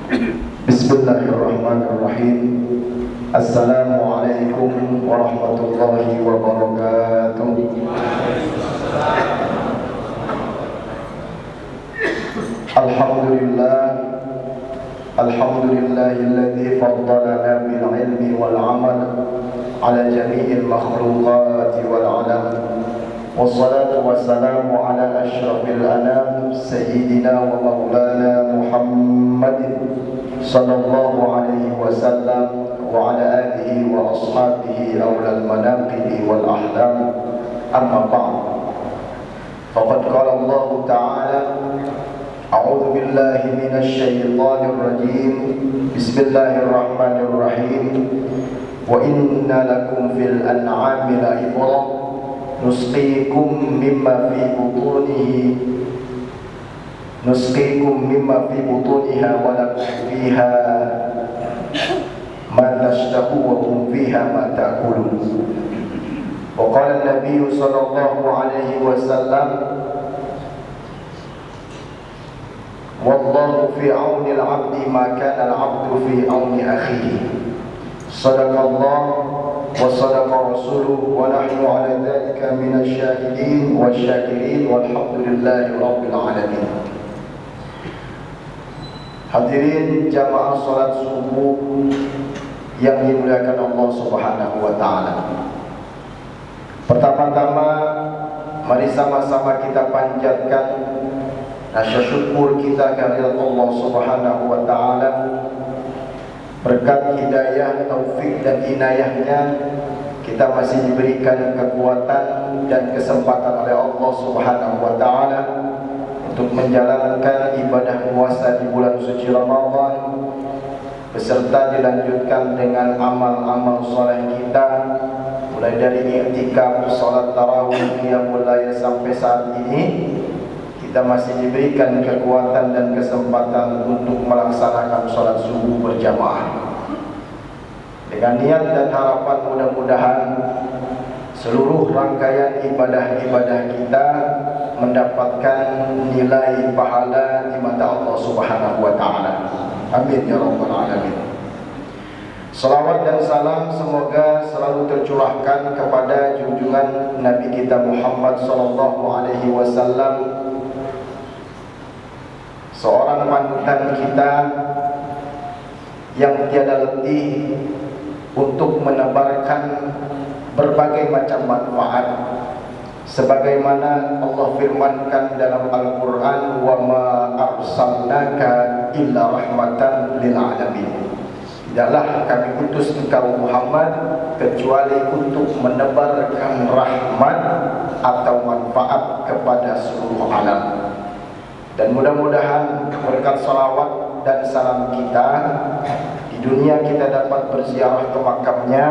Bismillahirrahmanirrahim. Assalamualaikum warahmatullahi wabarakatuh. Alhamdulillah, alhamdulillahilladzi faddalana bil ilmi wal amal ala jami'il makhluqati wal alam. Wassalatu wassalamu ala asyrafil anam sayyidina wa maulana Muhammadin sallallahu alaihi wasallam wa ala alihi wa ashabihi awlal manaqibi wal ahlam. Amma ba'd. Faqad qala Allah ta'ala: A'udzu billahi minasy syaithanir rajim. Bismillahirrahmanirrahim. Wa inna lakum fil an'ami la'ibrah nusqikum mimma fi butuniha wa lakum fiha ma tashtahu wa hum fiha ma ta'kulun. Wa qala an-nabiy sallallahu alaihi wasallam: Wallahu fi auni al-'abdi ma kana al-'abdu fi auni akhihi. Sadaqallah wa sadaqa rasuluhu wa nahnu ala dhalika minasy syahidin wasyakirin walhamdulillahi rabbil alamin. Hadirin jamaah salat subuh yang dimuliakan Allah Subhanahu wa taala. Pertama-tama mari sama-sama kita panjatkan rasa syukur kita kepada Allah Subhanahu wa taala. Berkat hidayah, taufik dan inayahnya, kita masih diberikan kekuatan dan kesempatan oleh Allah Subhanahu wa taala untuk menjalankan ibadah puasa di bulan suci Ramadan, beserta dilanjutkan dengan amal-amal saleh kita, mulai dari i'tikaf, salat tarawih yang mulai sampai saat ini. Kita masih diberikan kekuatan dan kesempatan untuk melaksanakan sholat subuh berjamaah. Dengan niat dan harapan mudah-mudahan seluruh rangkaian ibadah-ibadah kita mendapatkan nilai pahala di mata Allah Subhanahu wa taala. Amin ya rabbal alamin. Salawat dan salam semoga selalu tercurahkan kepada junjungan Nabi kita Muhammad sallallahu alaihi wasallam, seorang panutan kita yang tiada letih untuk menebarkan berbagai macam manfaat, sebagaimana Allah firmankan dalam Al-Quran: wa ma arsalnaka illa rahmatan lil alamin. Tidaklah kami utus engkau Muhammad kecuali untuk menebarkan rahmat atau manfaat kepada seluruh alam. Dan mudah-mudahan berkat salawat dan salam kita, di dunia kita dapat berziarah ke makamnya,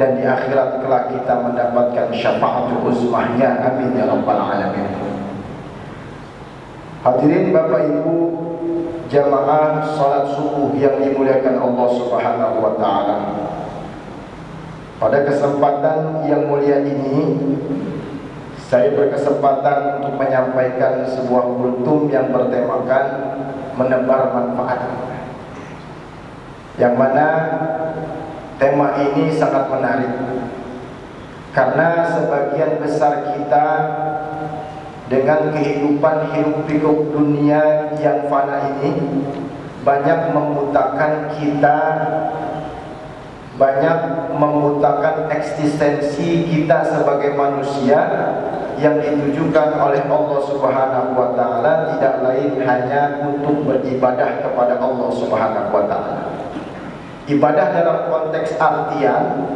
dan di akhirat kelak kita mendapatkan syafaatul uzmahnya. Amin ya rabbal alamin. Hadirin Bapak Ibu jamaah salat subuh yang dimuliakan Allah Subhanahu wa taala. Pada kesempatan yang mulia ini, saya berkesempatan untuk menyampaikan sebuah kultum yang bertemakan menebar manfaat, yang mana tema ini sangat menarik karena sebagian besar kita dengan kehidupan hirup-pikuk dunia yang fana ini banyak membutakan kita, banyak membutakan eksistensi kita sebagai manusia yang ditujukan oleh Allah Subhanahu wa taala tidak lain hanya untuk beribadah kepada Allah Subhanahu wa taala. Ibadah dalam konteks artian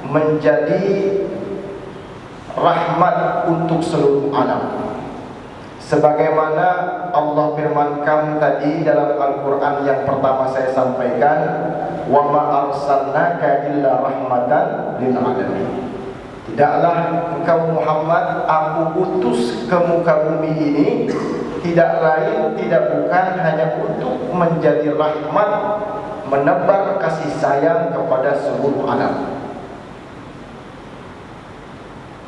menjadi rahmat untuk seluruh alam. Sebagaimana Allah firmankan tadi dalam Al-Quran yang pertama saya sampaikan: wa ma arsalnaka illa rahmatan lil alamin. Tidaklah engkau Muhammad aku utus ke muka bumi ini tidak lain tidak bukan hanya untuk menjadi rahmat, menebar kasih sayang kepada seluruh alam.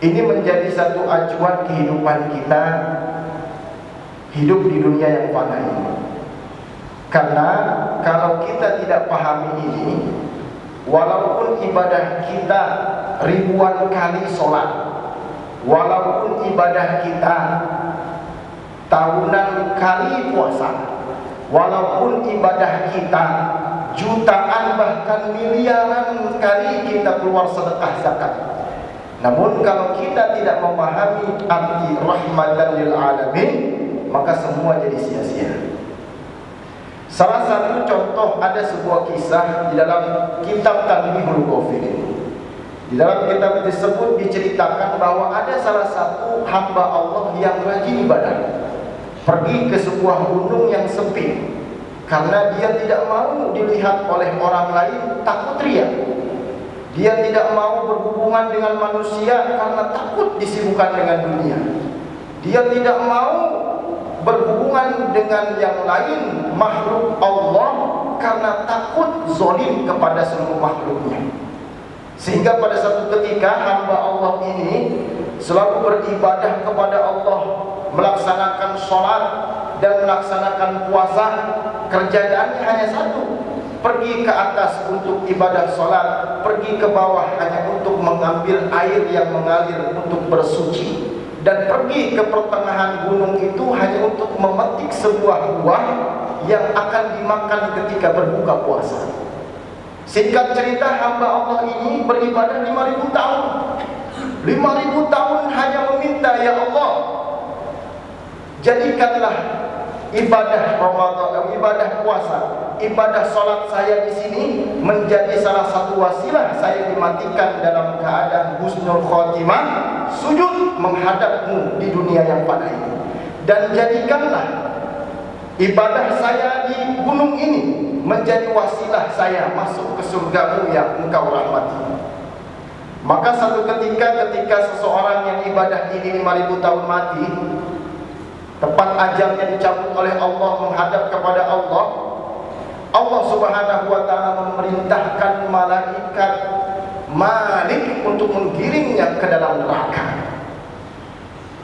Ini menjadi satu acuan kehidupan kita hidup di dunia yang fana ini. Karena kalau kita tidak pahami ini, walaupun ibadah kita ribuan kali sholat, walaupun ibadah kita tahunan kali puasa, walaupun ibadah kita jutaan bahkan miliaran kali kita keluar sedekah zakat, namun kalau kita tidak memahami arti rahmatan lil alamin, maka semua jadi sia-sia. Salah satu contoh, ada sebuah kisah di dalam kitab Tanbihul Ghafilin. Di dalam kitab tersebut diceritakan bahwa ada salah satu hamba Allah yang rajin ibadah, pergi ke sebuah gunung yang sepi karena dia tidak mau dilihat oleh orang lain, takut riya. Dia tidak mau berhubungan dengan manusia karena takut disibukkan dengan dunia. Dia tidak mau berhubungan dengan yang lain makhluk Allah karena takut zalim kepada seluruh makhluknya. Sehingga pada satu ketika hamba Allah ini selalu beribadah kepada Allah, melaksanakan sholat dan melaksanakan puasa. Kerjaannya hanya satu, pergi ke atas untuk ibadah sholat, pergi ke bawah hanya untuk mengambil air yang mengalir untuk bersuci, dan pergi ke pertengahan gunung itu hanya untuk memetik sebuah buah yang akan dimakan ketika berbuka puasa. Singkat cerita, hamba Allah ini beribadah 5.000 tahun. 5.000 tahun hanya meminta, ya Allah, jadikanlah ibadah Ramadan, ibadah puasa, ibadah sholat saya di sini menjadi salah satu wasilah saya dimatikan dalam keadaan husnul khotimah, sujud menghadapmu di dunia yang fana ini. Dan jadikanlah ibadah saya di gunung ini menjadi wasilah saya masuk ke surgamu yang engkau rahmati. Maka satu ketika seseorang yang ibadah ini 5.000 tahun mati, tepat ajalnya dicabut oleh Allah menghadap kepada Allah, Allah Subhanahu wa taala memerintahkan malaikat Malik untuk menggiringnya ke dalam neraka.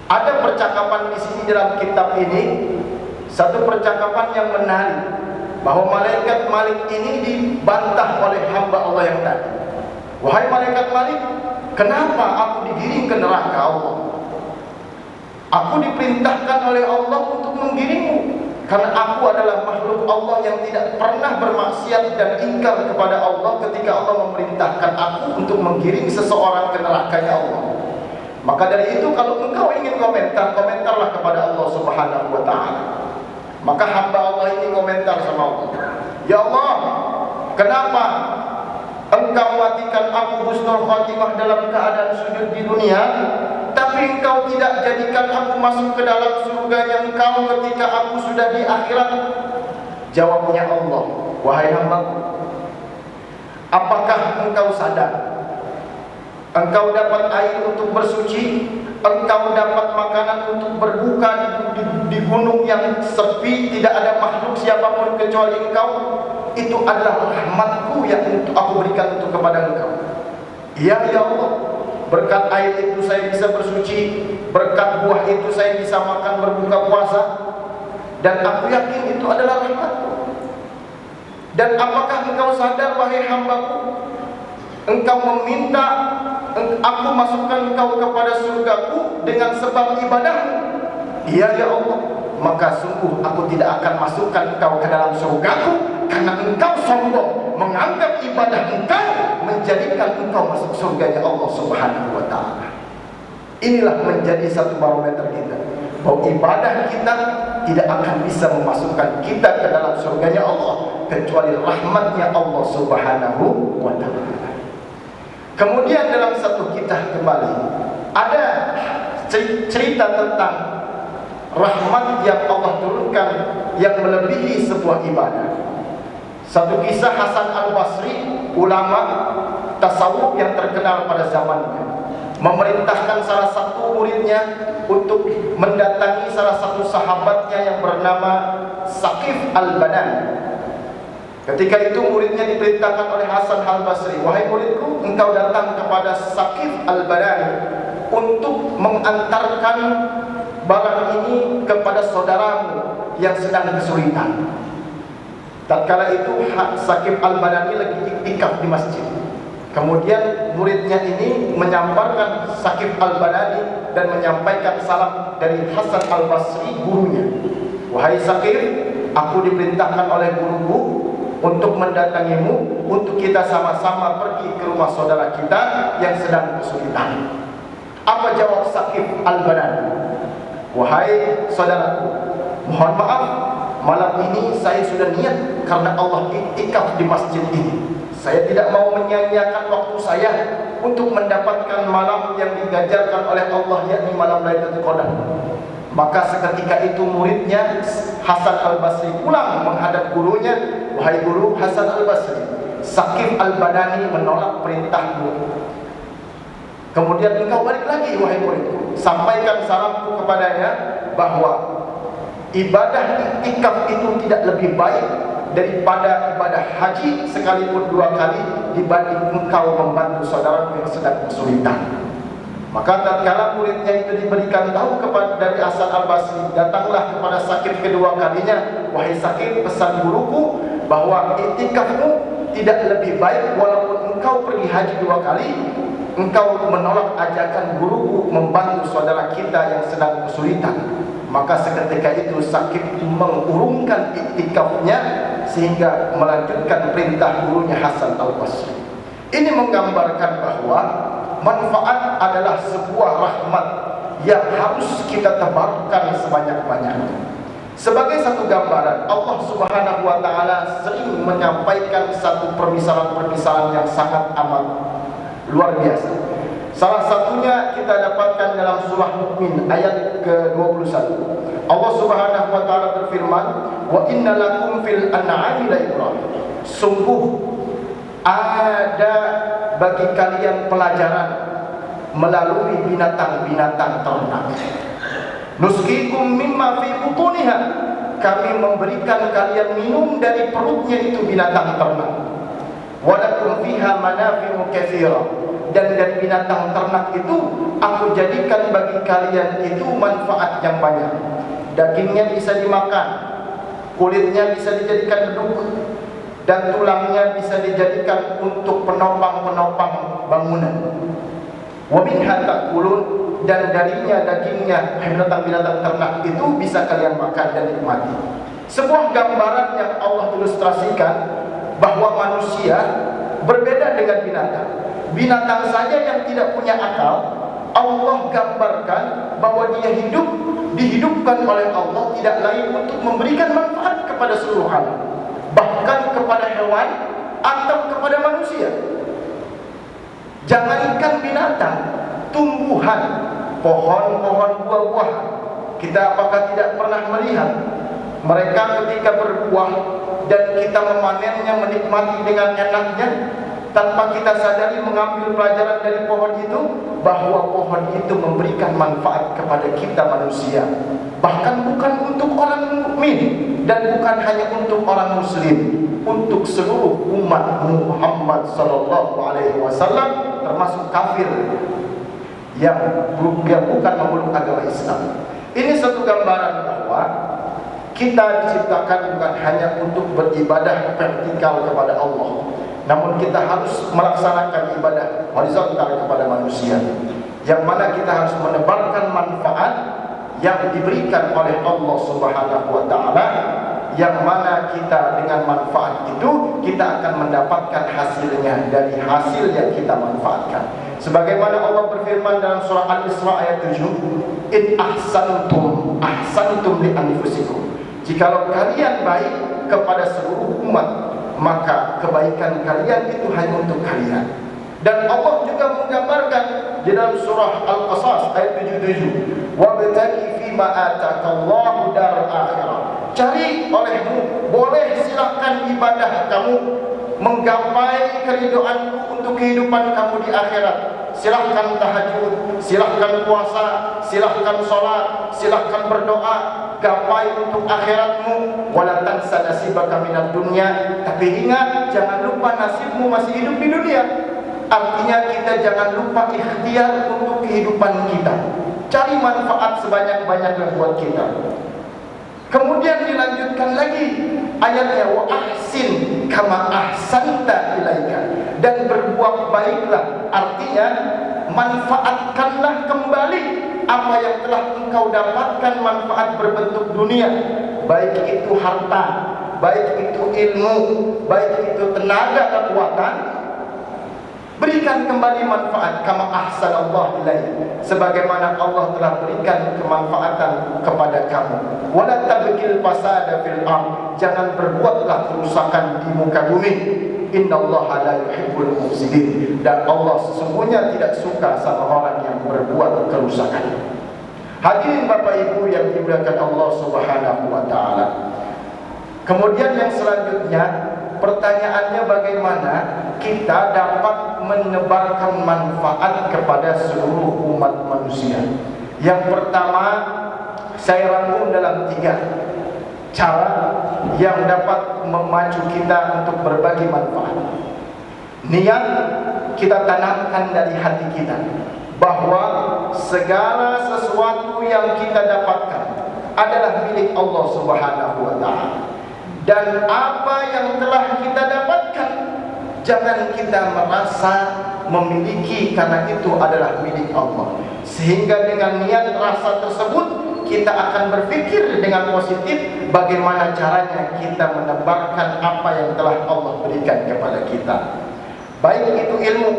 Ada percakapan di sini dalam kitab ini, satu percakapan yang menarik, bahwa malaikat Malik ini dibantah oleh hamba Allah yang tadi. Wahai malaikat Malik, kenapa aku digiring ke neraka Allah? Aku diperintahkan oleh Allah untuk menggiringmu, karena aku adalah makhluk Allah yang tidak pernah bermaksiat dan ingkar kepada Allah ketika Allah memerintahkan aku untuk menggiring seseorang ke nerakanya Allah. Maka dari itu, kalau engkau ingin komentar, komentarlah kepada Allah Subhanahu wa ta'ala. Maka hamba Allah ini komentar sama Allah, ya Allah, kenapa engkau matikan aku husnul khotimah dalam keadaan sujud di dunia, tapi engkau tidak jadikan aku masuk ke dalam surganya engkau ketika aku sudah di akhirat? Jawabnya Allah, wahai hambaku, apakah engkau sadar engkau dapat air untuk bersuci, engkau dapat makanan untuk berbuka di gunung yang sepi, tidak ada makhluk siapapun kecuali engkau? Itu adalah rahmatku yang aku berikan untuk kepada engkau. Iya ya Allah, berkat air itu saya bisa bersuci, berkat buah itu saya bisa makan berbuka puasa, dan aku yakin itu adalah rahmatku. Dan apakah engkau sadar wahai hambaku, engkau meminta aku masukkan engkau kepada surgaku dengan sebab ibadahmu? Iya ya Allah, maka sungguh aku tidak akan masukkan engkau ke dalam surgaku, karena engkau sombong menganggap ibadah engkau menjadikan engkau masuk surganya Allah Subhanahu wa ta'ala. Inilah menjadi satu barometer kita, bahwa ibadah kita tidak akan bisa memasukkan kita ke dalam surganya Allah kecuali rahmatnya Allah Subhanahu wa ta'ala. Kemudian dalam satu kisah kembali ada cerita tentang rahmat yang Allah turunkan yang melebihi sebuah ibadah. Satu kisah Hasan Al-Basri, ulama tasawuf yang terkenal pada zamannya, memerintahkan salah satu muridnya untuk mendatangi salah satu sahabatnya yang bernama Saqif Al-Banan. Ketika itu muridnya diperintahkan oleh Hasan Al-Basri, wahai muridku, engkau datang kepada Saqif Al-Banan untuk mengantarkan barang ini kepada saudaramu yang sedang kesulitan. Tatkala itu Saqif Al-Banani lagi iktikaf di masjid. Kemudian muridnya ini menyamparkan Saqif Al-Banani dan menyampaikan salam dari Hasan Al-Basri, gurunya. Wahai Saqif, aku diperintahkan oleh guruku untuk mendatangimu, untuk kita sama-sama pergi ke rumah saudara kita yang sedang kesulitan. Apa jawab Saqif Al-Banani? Wahai saudaraku, mohon maaf, malam ini saya sudah niat karena Allah iktikaf di masjid ini. Saya tidak mau menyia-nyiakan waktu saya untuk mendapatkan malam yang digajarkan oleh Allah, yakni malam Lailatul Qadar. Maka seketika itu muridnya Hasan Al-Basri pulang menghadap gurunya. Wahai guru Hasan Al-Basri, Saqif Al-Banani menolak perintahmu. Kemudian engkau balik lagi, wahai muridku, sampaikan salamku kepadanya bahwa ibadah iktikaf itu tidak lebih baik daripada ibadah haji sekalipun 2 kali dibanding engkau membantu saudaramu yang sedang kesulitan. Maka tatkala muridnya itu diberikan tahu kepada dari Hasan Al-Basri, datanglah kepada Saqif kedua kalinya. Wahai Saqif, pesan guruku bahwa iktikafmu tidak lebih baik walaupun engkau pergi haji 2 kali. Engkau menolak ajakan guruku membantu saudara kita yang sedang kesulitan. Maka seketika itu Saqif mengurungkan iktikafnya sehingga melanjutkan perintah gurunya Hasan Al-Basri. Ini menggambarkan bahwa manfaat adalah sebuah rahmat yang harus kita tebarkan sebanyak-banyaknya. Sebagai satu gambaran, Allah Subhanahu wa taala sering menyampaikan satu permisalan-permisalan yang sangat amat luar biasa. Salah satunya kita dapatkan dalam surah Mukmin ayat ke-21. Allah Subhanahu wa taala berfirman, "Wa inna lakum fil an'ami la ibrah." Sungguh ada bagi kalian pelajaran melalui binatang-binatang ternak. Nusqikum mimma fi butuniha. Kami memberikan kalian minum dari perutnya itu binatang ternak. Walakum fiha manafi'u katsira. Dan dari binatang ternak itu aku jadikan bagi kalian itu manfaat yang banyak. Dagingnya bisa dimakan, kulitnya bisa dijadikan beduk, dan tulangnya bisa dijadikan untuk penopang-penopang bangunan. Wa minha ta'kulun, dan darinya dagingnya binatang-binatang ternak itu bisa kalian makan dan nikmati. Sebuah gambaran yang Allah ilustrasikan bahwa manusia berbeda dengan binatang. Binatang saja yang tidak punya akal, Allah gambarkan bahwa dia dihidupkan oleh Allah tidak lain untuk memberikan manfaat kepada seluruh alam, bahkan kepada hewan atau kepada manusia. Jangankan binatang, tumbuhan, pohon-pohon buah-buahan, kita apakah tidak pernah melihat mereka ketika berbuah dan kita memanennya, menikmati dengan enaknya, tanpa kita sadari mengambil pelajaran dari pohon itu, bahwa pohon itu memberikan manfaat kepada kita manusia. Bahkan bukan untuk orang mukmin dan bukan hanya untuk orang muslim, untuk seluruh umat Muhammad sallallahu alaihi wasallam, termasuk kafir yang bukan memeluk agama Islam. Ini satu gambaran bahwa kita diciptakan bukan hanya untuk beribadah vertikal kepada Allah, namun kita harus melaksanakan ibadah horizontal kepada manusia, yang mana kita harus menebarkan manfaat yang diberikan oleh Allah Subhanahu wa taala, yang mana kita dengan manfaat itu kita akan mendapatkan hasilnya dari hasil yang kita manfaatkan. Sebagaimana Allah berfirman dalam surah Al-Isra ayat 7, "In ahsantum ahsantum li anfusikum." Jikalau kalian baik kepada seluruh umat, maka kebaikan kalian itu hanya untuk kalian. Dan Allah juga menggambarkan di dalam surah Al-Qasas ayat 77, "Wabtaghi fima ataakallahu darul akhirah." Cari olehmu, boleh silakan ibadah kamu, menggapai keridhaanku untuk kehidupan kamu di akhirat. Silahkan tahajud, silahkan puasa, silahkan sholat, silahkan berdoa, gapai untuk akhiratmu. Wala tansa nasibaka minad dunya. Tapi ingat, jangan lupa nasibmu masih hidup di dunia. Artinya kita jangan lupa ikhtiar untuk kehidupan kita. Cari manfaat sebanyak-banyaknya buat kita. Kemudian dilanjutkan lagi ayatnya, wa ahsin kama ahsanta ilaika, dan berbuat baiklah, artinya manfaatkanlah kembali apa yang telah engkau dapatkan manfaat berbentuk dunia, baik itu harta, baik itu ilmu, baik itu tenaga kekuatan. Berikan kembali manfaat kama ahsanallahu ilaik, sebagaimana Allah telah berikan kemanfaatan kepada kamu. Wala tabghil fasada fil ardh, jangan berbuatlah kerusakan di muka bumi. Innallaha la yuhibbul mufsidin, dan Allah sesungguhnya tidak suka sama orang yang berbuat kerusakan. Hadirin Bapak Ibu yang dimuliakan Allah Subhanahu wa taala. Kemudian yang selanjutnya, pertanyaannya bagaimana kita dapat menebarkan manfaat kepada seluruh umat manusia. Yang pertama, saya rangkum dalam 3 cara yang dapat memacu kita untuk berbagi manfaat. Niat kita tanamkan dari hati kita bahwa segala sesuatu yang kita dapatkan adalah milik Allah Subhanahu wa taala. Dan apa yang telah kita dapatkan, jangan kita merasa memiliki karena itu adalah milik Allah. Sehingga dengan niat rasa tersebut, kita akan berpikir dengan positif bagaimana caranya kita menebarkan apa yang telah Allah berikan kepada kita. Baik itu ilmu,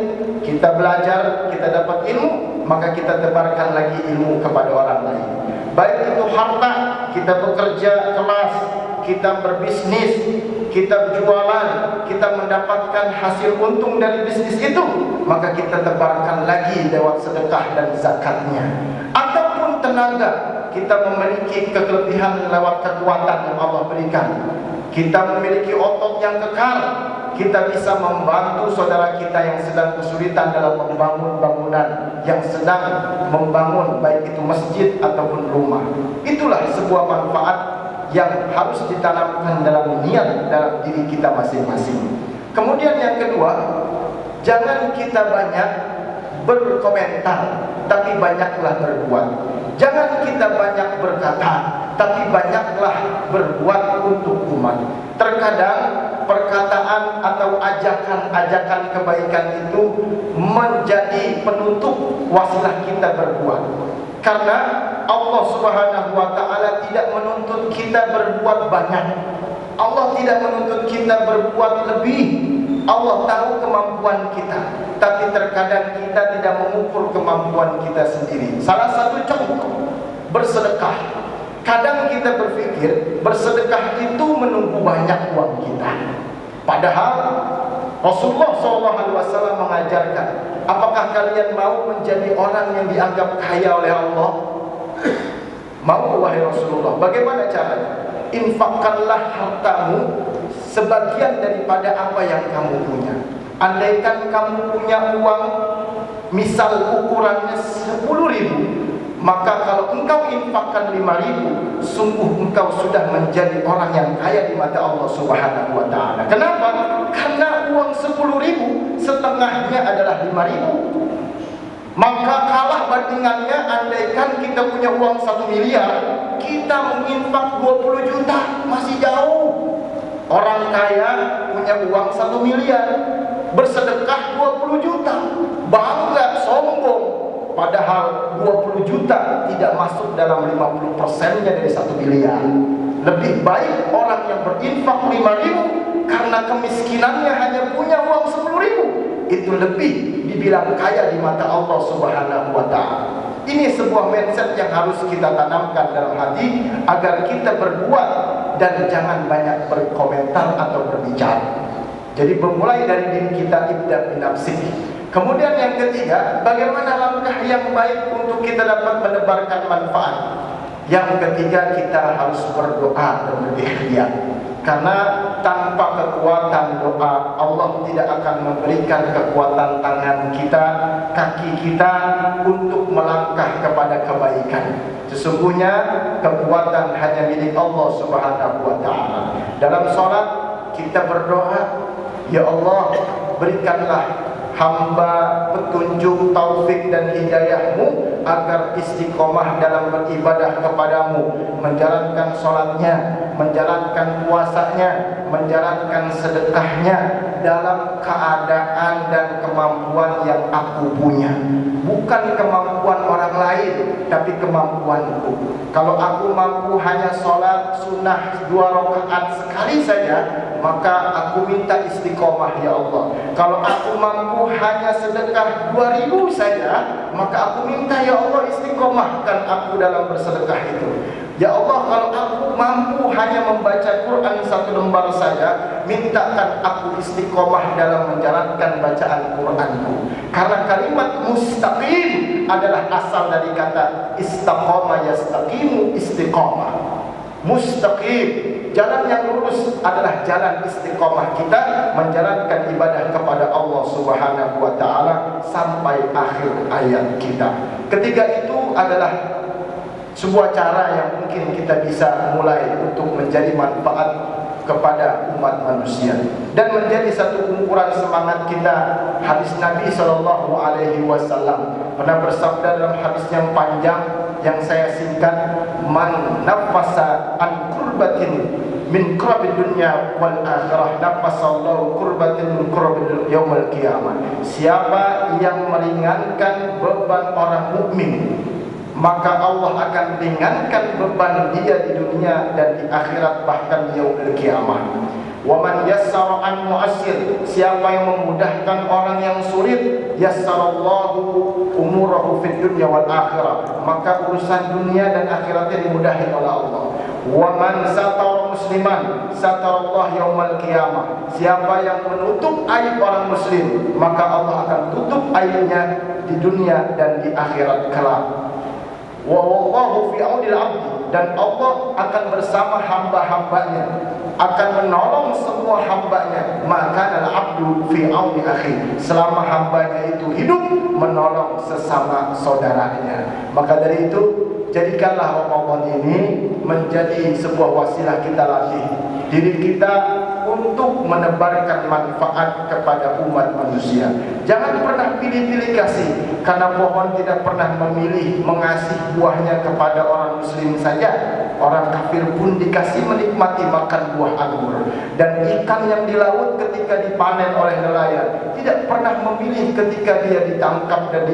kita belajar, kita dapat ilmu, maka kita tebarkan lagi ilmu kepada orang lain. Baik itu harta, kita bekerja keras, kita berbisnis, kita berjualan, kita mendapatkan hasil untung dari bisnis itu, maka kita tebarkan lagi lewat sedekah dan zakatnya. Ataupun tenaga, kita memiliki kelebihan lewat kekuatan yang Allah berikan. Kita memiliki otot yang kekal, kita bisa membantu saudara kita yang sedang kesulitan dalam membangun bangunan, yang sedang membangun baik itu masjid ataupun rumah. Itulah sebuah manfaat yang harus ditanamkan dalam niat dalam diri kita masing-masing. Kemudian yang kedua, jangan kita banyak berkomentar, tapi banyaklah berbuat. Jangan kita banyak berkata, tapi banyaklah berbuat untuk umat. Terkadang perkataan atau ajakan-ajakan kebaikan itu menjadi penutup wasilah kita berbuat. Karena Allah Subhanahu wa taala tidak menuntut kita berbuat banyak. Allah tidak menuntut kita berbuat lebih. Allah tahu kemampuan kita, tapi terkadang kita tidak mengukur kemampuan kita sendiri. Salah satu contoh, bersedekah. Kadang kita berpikir bersedekah itu menunggu banyak uang kita. Padahal Rasulullah SAW mengajarkan, apakah kalian mau menjadi orang yang dianggap kaya oleh Allah? Mau, wahai Rasulullah. Bagaimana caranya? Infakkanlah hartamu sebagian daripada apa yang kamu punya. Andaikan kamu punya uang, misal ukurannya 10.000, maka kalau engkau infakkan 5.000, sungguh engkau sudah menjadi orang yang kaya di mata Allah Subhanahu wa taala. Kenapa? Karena uang 10.000 setengahnya adalah 5.000. Maka kalah bandingannya, andaikan kita punya uang 1 miliar, kita menginfak 20 juta, masih jauh. Orang kaya punya uang 1 miliar, bersedekah 20 juta, bangga, sombong. Padahal 20 juta tidak masuk dalam 50%-nya dari 1 miliar. Lebih baik orang yang berinfak 5.000 karena kemiskinannya hanya punya uang 10.000, itu lebih dibilang kaya di mata Allah Subhanahu wa taala. Ini sebuah mindset yang harus kita tanamkan dalam hati agar kita berbuat dan jangan banyak berkomentar atau berbicara. Jadi bermulai dari diri kita, ibda bin nafsih. Kemudian yang ketiga, bagaimana langkah yang baik untuk kita dapat menebarkan manfaat. Yang ketiga, kita harus berdoa dan berikhtiar. Karena tanpa kekuatan doa, Allah tidak akan memberikan kekuatan tangan kita, kaki kita untuk melangkah kepada kebaikan. Sesungguhnya kekuatan hanya milik Allah Subhanahu wa taala. Dalam sholat kita berdoa, ya Allah, berikanlah hamba petunjuk, taufik dan hidayahmu agar istiqomah dalam beribadah kepadamu, menjalankan sholatnya, menjalankan puasanya, menjalankan sedekahnya dalam keadaan dan kemampuan yang aku punya. Bukan kemampuan orang lain, tapi kemampuanku. Kalau aku mampu hanya sholat sunnah 2 rakaat sekali saja, maka aku minta istiqomah ya Allah. Kalau aku mampu hanya sedekah 2.000 saja, maka aku minta ya Allah istiqomahkan aku dalam bersedekah itu. Ya Allah, kalau aku mampu hanya membaca Quran 1 lembar saja, mintakan aku istiqomah dalam menjalankan bacaan Quranku. Karena kalimat mustaqim adalah asal dari kata istaqama yastaqimu, istiqomah. Mustaqim, jalan yang lurus adalah jalan istiqomah kita menjalankan ibadah kepada Allah Subhanahu wa taala sampai akhir ayat kita. Ketiga itu adalah sebuah cara yang mungkin kita bisa mulai untuk menjadi manfaat kepada umat manusia dan menjadi satu ukuran semangat kita. Hadis Nabi SAW pernah bersabda dalam hadis yang panjang yang saya singkat, man nafasa an kurbatin min kurabil dunya wal akhirah nafasallahu kurbatin min kurabil yaumil qiyamah. Siapa yang meringankan beban orang mukmin, maka Allah akan ringankan beban dia di dunia dan di akhirat, bahkan yaumil qiyamah. Wa man yassara an mu'assir, siapa yang memudahkan orang yang sulit, yassarallahu umurahu fid dunya wal akhirah, maka urusan dunia dan akhiratnya dimudahin oleh Allah. Wa man satara musliman satarallahu yaumal qiyamah, siapa yang menutup aib orang muslim, maka Allah akan tutup aibnya di dunia dan di akhirat kelak. Wa wallahu fi aunil 'abdi, dan Allah akan bersama hamba-hambanya, akan menolong semua hambanya. Maka al-'abdu fi auni akhi, selama hambanya itu hidup menolong sesama saudaranya. Maka dari itu, jadikanlah Ramadan ini menjadi sebuah wasilah kita latih diri kita untuk menebarkan manfaat kepada umat manusia. Jangan pernah pilih-pilih kasih, karena pohon tidak pernah memilih mengasih buahnya kepada orang muslim saja. Orang kafir pun dikasih menikmati makan buah anggur. Dan ikan yang di laut ketika dipanen oleh nelayan tidak pernah memilih ketika dia ditangkap dan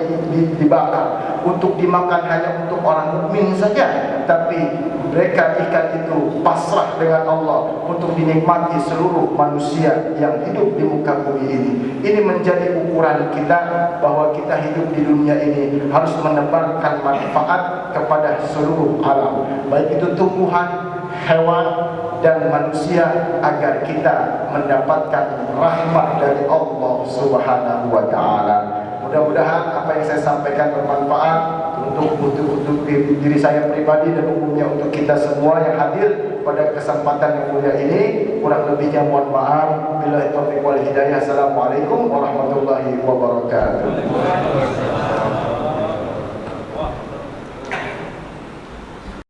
dibakar untuk dimakan hanya untuk orang mukmin saja, tapi mereka ikan itu pasrah dengan Allah untuk dinikmati seluruh manusia yang hidup di muka bumi ini. Ini menjadi ukuran kita bahwa kita hidup di dunia ini harus menebarkan manfaat kepada seluruh alam, baik itu tumbuhan, hewan, dan manusia, agar kita mendapatkan rahmat dari Allah Subhanahu wa taala. Mudah-mudahan apa yang saya sampaikan bermanfaat untuk diri saya pribadi dan umumnya untuk kita semua yang hadir pada kesempatan yang mulia ini. Kurang lebihnya mohon maaf. Billahi taufiq wal hidayah. Assalamualaikum warahmatullahi wabarakatuh.